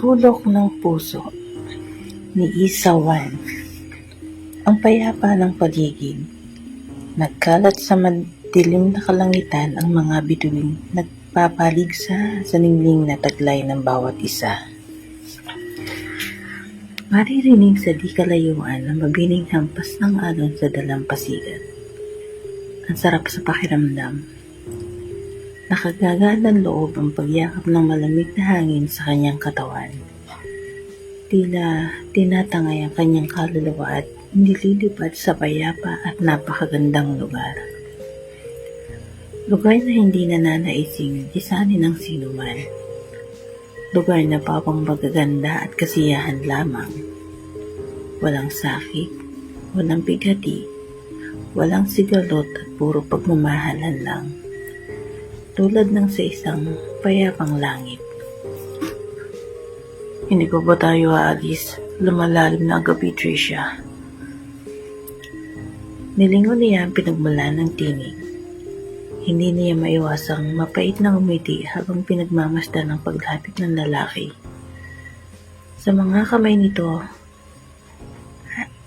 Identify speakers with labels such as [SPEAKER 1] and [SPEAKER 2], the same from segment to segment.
[SPEAKER 1] Bulok ng Puso ni Isa Wan. Ang payapa ng paligid. Nagkalat sa madilim na kalangitan ang mga bituing nagpapaligsa sa ningning na taglay ng bawat isa. Maririnig sa di kalayuan ang mabining hampas ng alon sa dalampasigan. Ang sarap sa pakiramdam. Nakagagaan ng loob ang pagyakap ng malamig na hangin sa kanyang katawan. Tila tinatangay ang kanyang kaluluwa at nililipad sa payapa at napakagandang lugar. Lugar na hindi nananaising lisanin ng sinuman. Lugar na pawang magaganda at kasiyahan lamang. Walang sakit, walang bigati, walang sigalot at puro pagmamahalan lang. Tulad ng sa isang payapang langit. Hindi pa ba tayo aalis? Lumalalim na ang gabi, Tricia. Nilingon niya ang pinagmulan ng tinig. Hindi niya maiwasang mapait na umiti habang pinagmamasdan ng paglapit ng lalaki. Sa mga kamay nito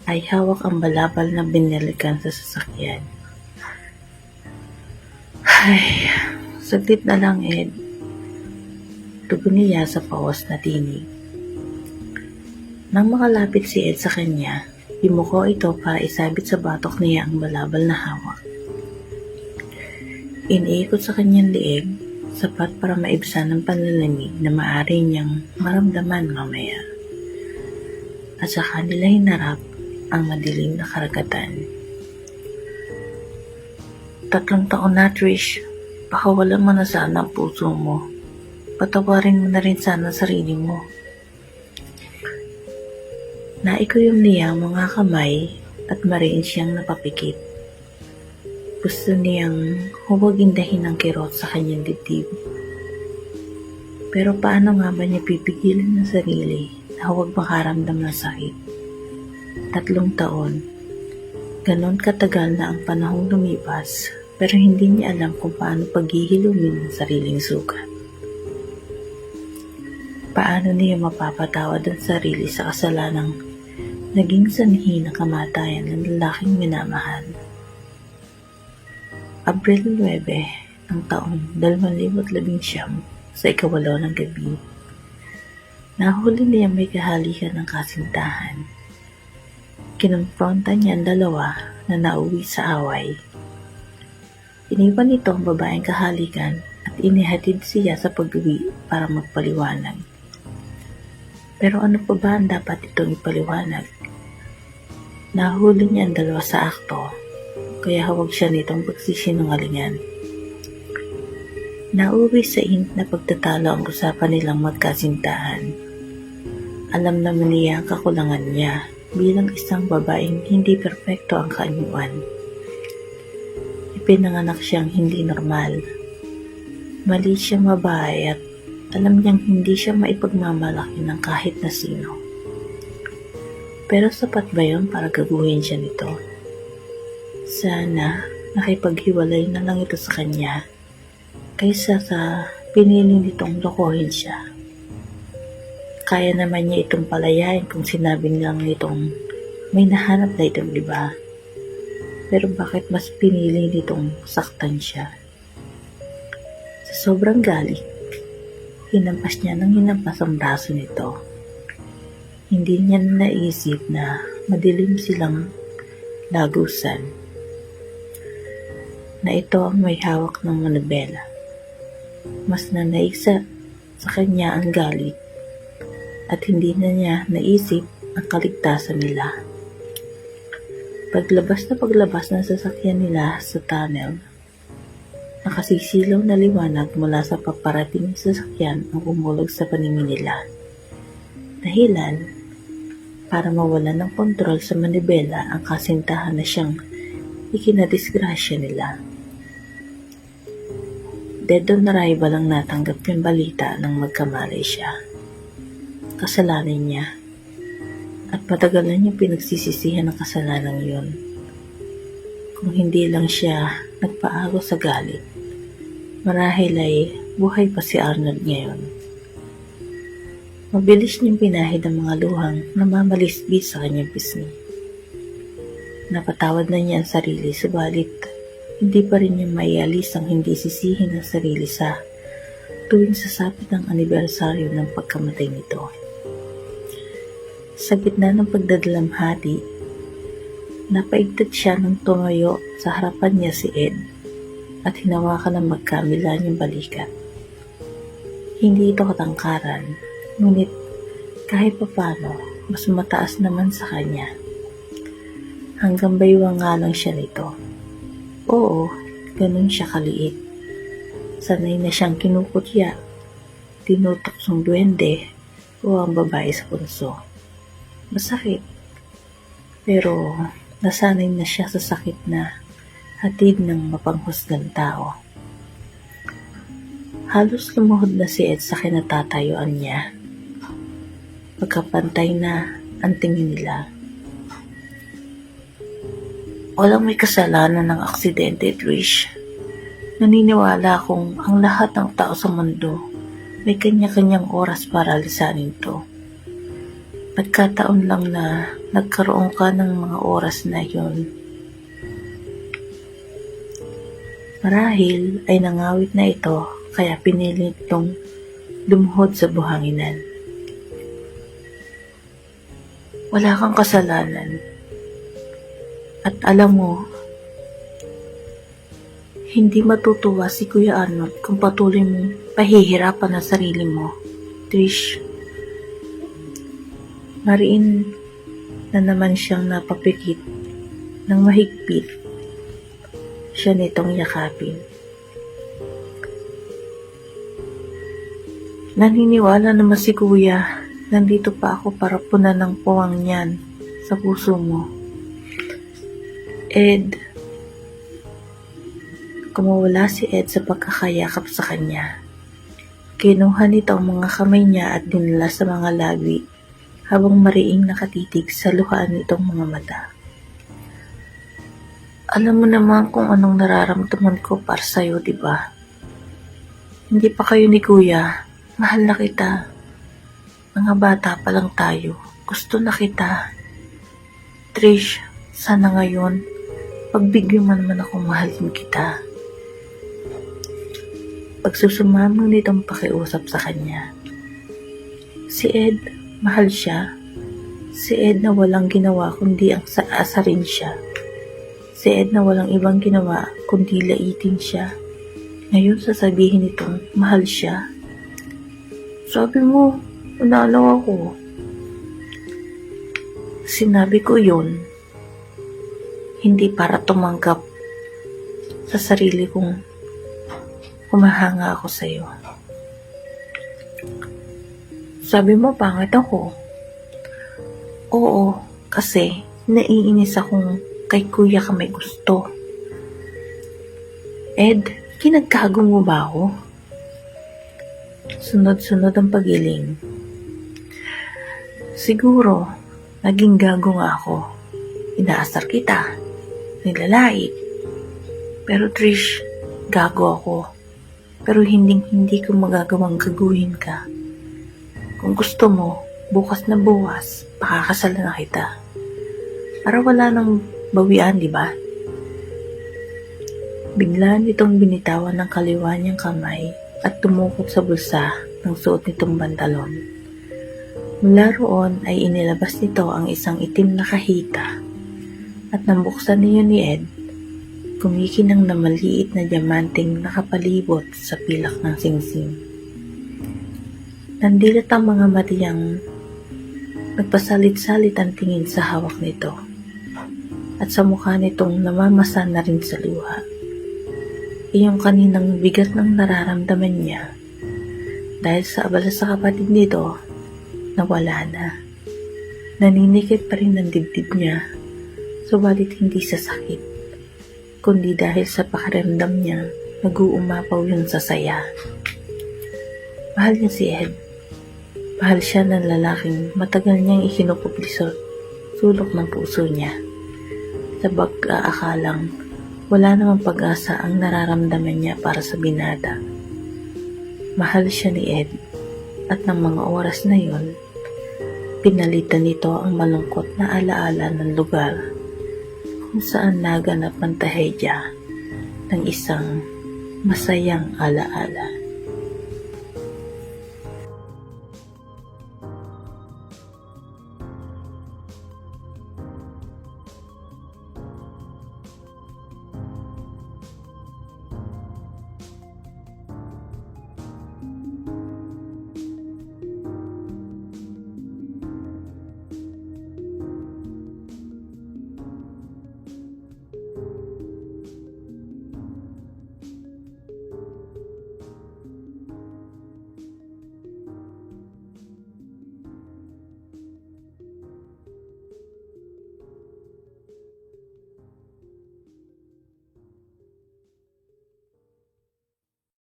[SPEAKER 1] ay hawak ang balabal na binalikan sa sasakyan. Ay, saglit na lang, Ed. Tugon niya sa pawas na tinig. Nang makalapit si Ed sa kanya, yumuko ito para isabit sa batok niya ang balabal na hawak. Iniikot sa kanyang liig, sapat para maibsan ang panlalamig na maaari niyang maramdaman mamaya. At saka nila hinarap ang madilim na karagatan. 3 taon na, Trish. Pakawalan mo na sana ang puso mo. Patawarin mo na rin sana sarili mo. Naikuyom niya ang mga kamay at mariin siyang napapikit. Gusto niyang huwagindahin ang kirot sa kanyang dibdib. Pero paano nga ba niya pipigilan ng sarili na huwag makaramdam ng sakit? 3 taon. Ganon katagal na ang panahong lumipas, pero hindi niya alam kung paano paghihilumin ang sariling sugat. Paano niya mapapatawad ang sarili sa kasalanang naging sanhi ng kamatayan ng lalaking minamahal. Abril 9 ng taong 2019 sa 8 ng gabi. Nahuli niya may kahalikan ng kasintahan. Kinumpronta niya ang dalawa na nauwi sa away. Iniwan nito ang babaeng kahalikan at inihatid siya sa pag-uwi para magpaliwanag. Pero ano pa ba ang dapat itong ipaliwanag? Nahuli niya ang dalawa sa akto, kaya hawag siya nitong pagsisinungalingan. Nauwi sa init na pagtatalo ang usapan nilang magkasintahan. Alam naman niya ang kakulangan niya bilang isang babaeng hindi perpekto ang kaanyuan. Ipinanganak siyang hindi normal. Mali siya mabahay at alam niyang hindi siya maipagmamalaki ng kahit na sino. Pero sapat ba yun para gaguhin siya nito? Sana nakipaghiwalay na lang ito sa kanya kaysa sa pinili nitong lokohin siya. Kaya naman niya itong palayain kung sinabi nilang nitong may nahanap na itong iba. Pero bakit mas pinili nitong saktan siya? Sa sobrang galit, hinampas niya ng hinampas ang braso nito. Hindi niya naisip na madilim silang lagusan. Na ito ang may hawak ng manubela. Mas nanaisa sa kanya ang galit at hindi na niya naisip ang kaligtasan nila. Paglabas ng sasakyan nila sa tunnel, nakasisilaw na liwanag mula sa paparating sasakyan ang umulog sa paningin nila. Dahilan para mawalan ng kontrol sa manibela ang kasintahan na siyang ikinadisgrasya nila. Dead on arrival lang natanggap yung balita nang magkamalay siya. Kasalanan niya. At matagal na niyang pinagsisisihan ang kasalanan yun. Kung hindi lang siya nagpaago sa galit, marahil ay buhay pa si Arnold ngayon. Mabilis niyang pinahid ang mga luhang namamalisbi sa kanyang pisngi. Napatawad na niya ang sarili, subalit hindi pa rin niya maialis ang hindi sisihin ng sarili sa tuwing sasapit ang anibersaryo ng pagkamatay nito. Sa gitna ng pagdadalamhati, napaigtad siya nang tumayo sa harapan niya si Ed at hinawakan ng magkamila niyang balikat. Hindi ito katangkaran, ngunit kahit papano, mas mataas naman sa kanya. Hanggang baywang nga lang siya nito. Oo, ganun siya kaliit. Sanay na siyang kinukutya, tinutuksong duwende o ang babae sa punso. Masakit, pero nasanay na siya sa sakit na hatid ng mapanghusgang tao. Halos lumuhod na si Ed sa kinatatayuan niya. Pagkapantay na ang tingin nila. Walang may kasalanan ng aksidente, Trish. Naniniwala akong ang lahat ng tao sa mundo may kanya-kanyang oras para lisanin to. Nagkataon lang na nagkaroon ka ng mga oras na yon. Marahil ay nangawit na ito kaya pinili itong lumuhod sa buhanginan. Wala kang kasalanan. At alam mo, hindi matutuwa si Kuya Arnold kung patuloy mong pahihirapan ang sarili mo, Trish. Mariin na naman siyang napapikit ng mahigpit siya nitong yakapin. Naniniwala naman si Kuya, nandito pa ako para punan ng puwang niyan sa puso mo. Ed. Kumawala si Ed sa pagkakayakap sa kanya. Kinuha nito ang mga kamay niya at dinala sa mga labi habang mariing nakatitig sa luhaan nitong mga mata. Alam mo naman kung anong nararamdaman ko para sa'yo, di ba? Hindi pa kayo ni Kuya. Mahal na kita. Mga bata pa lang tayo. Gusto na kita. Trish, sana ngayon pagbigyan man ako, mahalin kita. Pagsusumamo nitong pakiusap sa kanya. Si Ed, mahal siya. Si Ed na walang ginawa kundi ang asarin siya. Si Ed na walang ibang ginawa kundi laitin siya. Ngayon sasabihin nitong mahal siya. Sabi mo, unalaw ako. Sinabi ko yun. Hindi para tumanggap sa sarili kong humahanga ako sa iyo. Sabi mo, pangit ako. Oo, kasi naiinis akong kay Kuya ka may gusto. Ed, kinagkago mo ba ako? Sunod-sunod ang pagiling. Siguro, naging gago nga ako. Inaasar kita. Nilalait. Pero Trish, gago ako. Pero hindi ko magagawang gaguhin ka. Kung gusto mo, bukas na bukas, pakakasalan na kita. Para wala nang bawian, di ba? Bigla nitong binitawan ng kaliwa niyang kamay at tumukot sa bulsa ng suot nitong pantalon. Mula roon ay inilabas nito ang isang itim na kahita at nang buksan niyo ni Ed, kumikinang na maliit na diamanteng nakapalibot sa pilak ng singsing. Nandilat ang mga matiyang nagpasalit-salit ang tingin sa hawak nito at sa mukha nitong namamasa na rin sa luha. Iyong kaninang bigat ng nararamdaman niya dahil sa abala sa kapatid nito, nawala na. Naninikip pa rin ang dibdib niya, subalit hindi sa sakit, kundi dahil sa pakiramdam niya, nag-uumapaw yun sa saya. Mahal niya si Ed. Mahal siya ng lalaking matagal niyang ikinupubliso sulok ng puso niya. Sa pag-aakalang wala namang pag-asa ang nararamdaman niya para sa binata. Mahal siya ni Ed At ng mga oras na yon, pinalitan nito ang malungkot na alaala ng lugar kung saan naganap ang tahedya ng isang masayang alaala.